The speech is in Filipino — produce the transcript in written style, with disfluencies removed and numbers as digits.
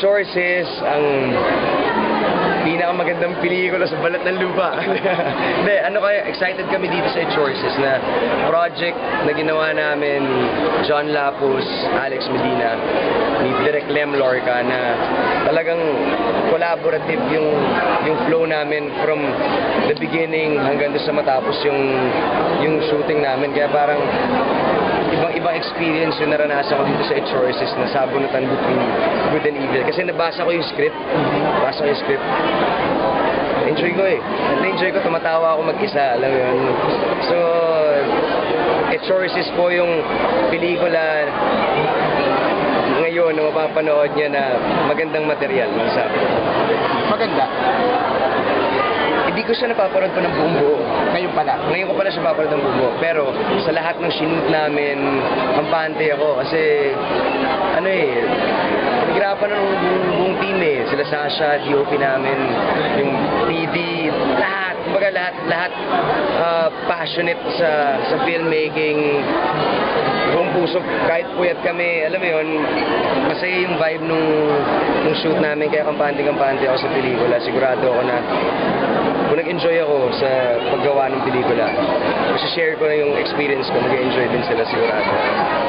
Choices, ang pinakamagandang pelikula sa balat ng lupa. Hindi, excited kami dito sa Choices na project na ginawa namin John Lapus, Alex Medina, ni Direk Lem Lorca na talagang collaborative yung flow namin from the beginning hanggang doon sa matapos yung shooting namin. Kaya parang ibang experience yung naranasan ko dito sa Choices na sabunutan between good and evil. Kasi nabasa ko yung script. Enjoy ko eh. Na-enjoy ko, tumatawa ako mag-isa, alam mo yun. So, Choices po yung pelikula ngayon na mapapanood niya na magandang material, masasabi ko. Maganda. Hindi ko siya napapanood pa ng buong buo. Ngayon pala. Ngayon ko pala siya papanood ng buong buo. Pero sa lahat ng shoot namin, kampante ako. Kasi, naghirapan ng buong team eh. Sila Sasha, DOP namin, yung PD, lahat. Kumbaga lahat passionate sa filmmaking. Buong puso, kahit puyat kami, alam mo yun, masaya yung vibe nung shoot namin. Kaya kampante-kampante ako sa pelikula. Sigurado ako na kung nag-enjoy ako sa paggawa ng pelikula, kasi share ko na yung experience ko, mag-enjoy din sila sigurado.